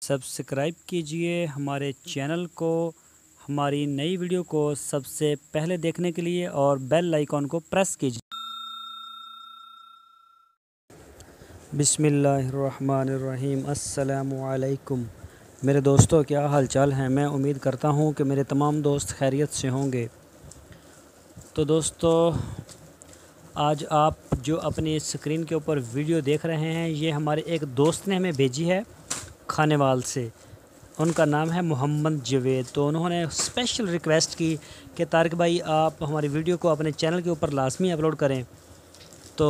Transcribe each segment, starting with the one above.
Subscribe कीजिए हमारे channel को, हमारी नई वीडियो को सबसे पहले देखने के लिए और बेल आइकॉन को प्रेस कीजिए। बिस्मिल्लाहिर्रहमानिर्रहीम। अस्सलामु अलैकुम मेरे दोस्तों, क्या हाल चाल हैं। मैं उम्मीद करता हूं कि मेरे तमाम दोस्त खैरियत से होंगे। तो दोस्तों, आज आप जो अपनी स्क्रीन के ऊपर वीडियो देख रहे हैं, ये हमारे एक दोस्त ने हमें भेजी है खानेवाल से। उनका नाम है मोहम्मद जवेद। तो उन्होंने स्पेशल रिक्वेस्ट की कि तारिक भाई आप हमारी वीडियो को अपने चैनल के ऊपर लाजमी अपलोड करें। तो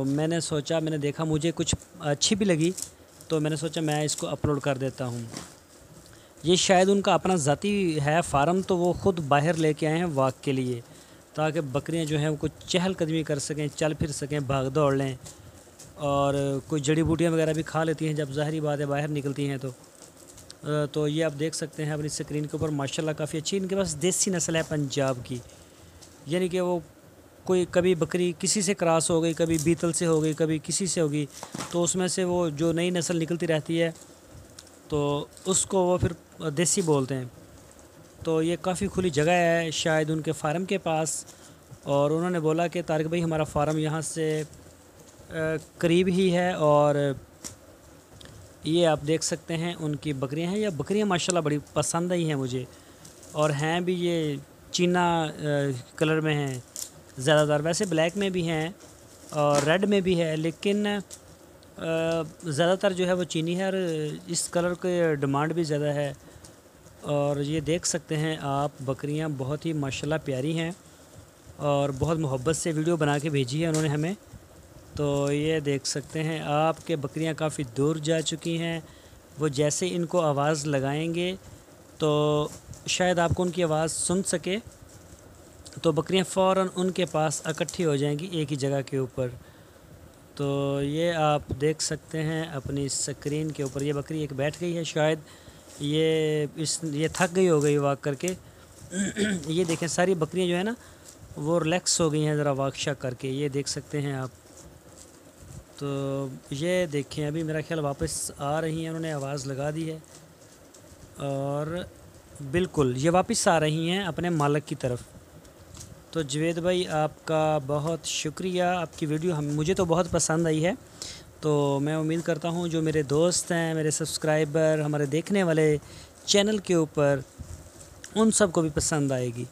मैंने सोचा, मैंने देखा, मुझे कुछ अच्छी भी लगी, तो मैंने सोचा मैं इसको अपलोड कर देता हूँ। ये शायद उनका अपना ज़ाती है फार्म, तो वो ख़ुद बाहर लेके आए हैं वॉक के लिए, ताकि बकरियां जो हैं वो कुछ चहल कदमी कर सकें, चल फिर सकें, भाग दौड़ लें, और कुछ जड़ी बूटियाँ वगैरह भी खा लेती हैं जब ज़ाहरी बात है बाहर निकलती हैं। तो ये आप देख सकते हैं अपनी स्क्रीन के ऊपर। माशाल्लाह काफ़ी अच्छी इनके पास देसी नस्ल है पंजाब की, यानी कि वो कोई कभी बकरी किसी से क्रॉस हो गई, कभी बीतल से हो गई, कभी किसी से होगी, तो उसमें से वो जो नई नस्ल निकलती रहती है तो उसको वो फिर देसी बोलते हैं। तो ये काफ़ी खुली जगह है शायद उनके फार्म के पास, और उन्होंने बोला कि तारिक भाई हमारा फार्म यहाँ से करीब ही है, और ये आप देख सकते हैं उनकी बकरियां हैं। ये बकरियां माशाल्लाह बड़ी पसंद आई हैं मुझे, और हैं भी ये चीना कलर में हैं ज़्यादातर। वैसे ब्लैक में भी हैं और रेड में भी है, लेकिन ज़्यादातर जो है वो चीनी है, और इस कलर के डिमांड भी ज़्यादा है। और ये देख सकते हैं आप, बकरियां बहुत ही माशाल्लाह प्यारी हैं, और बहुत मोहब्बत से वीडियो बना के भेजी है उन्होंने हमें। तो ये देख सकते हैं आप कि बकरियां काफ़ी दूर जा चुकी हैं। वो जैसे इनको आवाज़ लगाएंगे तो शायद आपको उनकी आवाज़ सुन सके, तो बकरियां फ़ौरन उनके पास इकट्ठी हो जाएंगी एक ही जगह के ऊपर। तो ये आप देख सकते हैं अपनी स्क्रीन के ऊपर। ये बकरी एक बैठ गई है, शायद ये थक गई हो गई वॉक करके। ये देखें, सारी बकरियां जो है ना वो रिलैक्स हो गई हैं ज़रा वॉक शॉक करके। ये देख सकते हैं आप। तो ये देखें, अभी मेरा ख्याल वापस आ रही हैं, उन्होंने आवाज़ लगा दी है, और बिल्कुल ये वापस आ रही हैं अपने मालिक की तरफ। तो जवेद भाई आपका बहुत शुक्रिया, आपकी वीडियो मुझे तो बहुत पसंद आई है। तो मैं उम्मीद करता हूँ जो मेरे दोस्त हैं, मेरे सब्सक्राइबर, हमारे देखने वाले चैनल के ऊपर, उन सब को भी पसंद आएगी।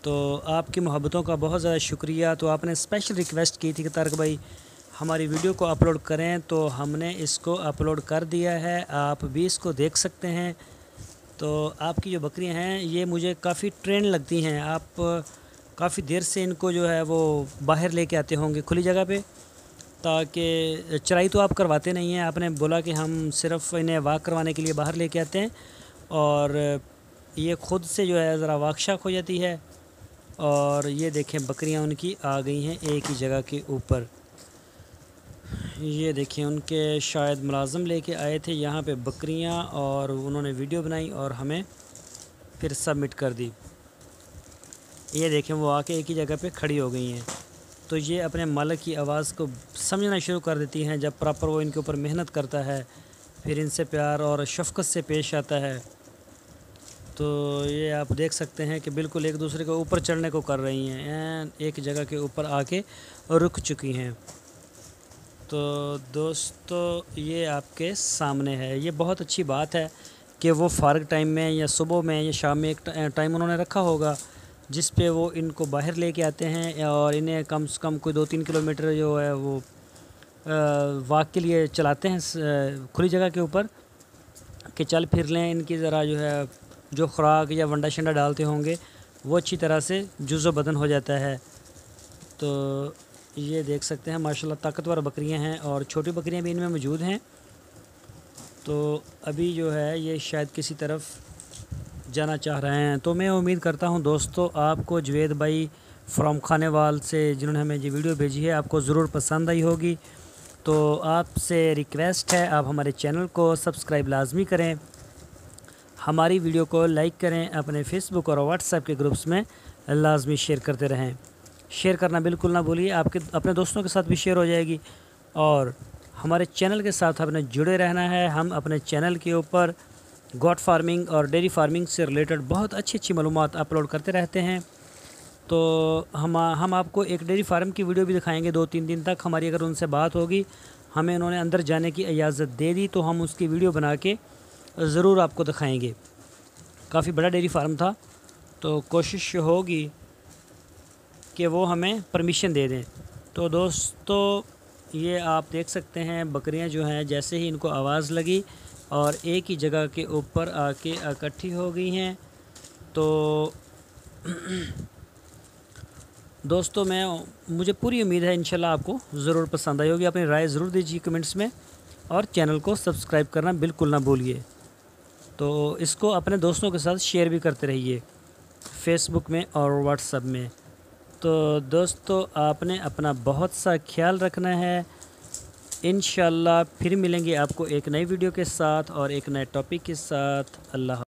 तो आपकी मोहब्बतों का बहुत ज़्यादा शुक्रिया। तो आपने स्पेशल रिक्वेस्ट की थी कि तारिक भाई हमारी वीडियो को अपलोड करें, तो हमने इसको अपलोड कर दिया है। आप भी इसको देख सकते हैं। तो आपकी जो बकरियां हैं ये मुझे काफ़ी ट्रेंड लगती हैं। आप काफ़ी देर से इनको जो है वो बाहर लेके आते होंगे खुली जगह पे, ताकि चराई तो आप करवाते नहीं हैं। आपने बोला कि हम सिर्फ़ इन्हें वॉक करवाने के लिए बाहर लेके आते हैं, और ये ख़ुद से जो है ज़रा वॉक शॉक हो जाती है। और ये देखें, बकरियां उनकी आ गई हैं एक ही जगह के ऊपर। ये देखिए, उनके शायद मुलाज़िम लेके आए थे यहाँ पे बकरियाँ, और उन्होंने वीडियो बनाई और हमें फिर सबमिट कर दी। ये देखें, वो आके एक ही जगह पे खड़ी हो गई हैं। तो ये अपने मालिक की आवाज़ को समझना शुरू कर देती हैं जब प्रॉपर वो इनके ऊपर मेहनत करता है, फिर इनसे प्यार और शफ़क़त से पेश आता है। तो ये आप देख सकते हैं कि बिल्कुल एक दूसरे के ऊपर चढ़ने को कर रही हैं, एक जगह के ऊपर आके रुक चुकी हैं। तो दोस्तों, ये आपके सामने है। ये बहुत अच्छी बात है कि वो फ़ारग टाइम में या सुबह में या शाम में एक टाइम उन्होंने रखा होगा जिस पे वो इनको बाहर लेके आते हैं, और इन्हें कम से कम कोई 2-3 किलोमीटर जो है वो वॉक के लिए चलाते हैं खुली जगह के ऊपर, कि चल फिर लें। इनकी ज़रा जो है जो खुराक या वंडा शंडा डालते होंगे वो अच्छी तरह से जुज़ो बदन हो जाता है। तो ये देख सकते हैं माशाल्लाह ताकतवर बकरियां हैं, और छोटी बकरियां भी इनमें मौजूद हैं। तो अभी जो है ये शायद किसी तरफ जाना चाह रहे हैं। तो मैं उम्मीद करता हूं दोस्तों आपको जवेद भाई फ्रॉम खानेवाल से, जिन्होंने हमें ये वीडियो भेजी है, आपको ज़रूर पसंद आई होगी। तो आपसे रिक्वेस्ट है, आप हमारे चैनल को सब्सक्राइब लाजमी करें, हमारी वीडियो को लाइक करें, अपने फेसबुक और व्हाट्सएप के ग्रुप्स में लाजमी शेयर करते रहें। शेयर करना बिल्कुल ना भूलिए, आपके अपने दोस्तों के साथ भी शेयर हो जाएगी। और हमारे चैनल के साथ आपने जुड़े रहना है। हम अपने चैनल के ऊपर गॉट फार्मिंग और डेयरी फार्मिंग से रिलेटेड बहुत अच्छी मालूमात अपलोड करते रहते हैं। तो हम आपको एक डेयरी फार्म की वीडियो भी दिखाएंगे 2-3 दिन तक। हमारी अगर उनसे बात होगी, हमें उन्होंने अंदर जाने की इजाज़त दे दी, तो हम उसकी वीडियो बना के ज़रूर आपको दिखाएंगे। काफ़ी बड़ा डेयरी फार्म था, तो कोशिश होगी कि वो हमें परमिशन दे दें। तो दोस्तों, ये आप देख सकते हैं बकरियां जो हैं, जैसे ही इनको आवाज़ लगी और एक ही जगह के ऊपर आके इकट्ठी हो गई हैं। तो दोस्तों, मुझे पूरी उम्मीद है इंशाल्लाह आपको ज़रूर पसंद आई होगी। अपनी राय ज़रूर दीजिए कमेंट्स में और चैनल को सब्सक्राइब करना बिल्कुल ना भूलिए। तो इसको अपने दोस्तों के साथ शेयर भी करते रहिए फेसबुक में और व्हाट्सएप में। तो दोस्तों, आपने अपना बहुत सा ख्याल रखना है। इंशाल्लाह फिर मिलेंगे आपको एक नई वीडियो के साथ और एक नए टॉपिक के साथ। अल्लाह।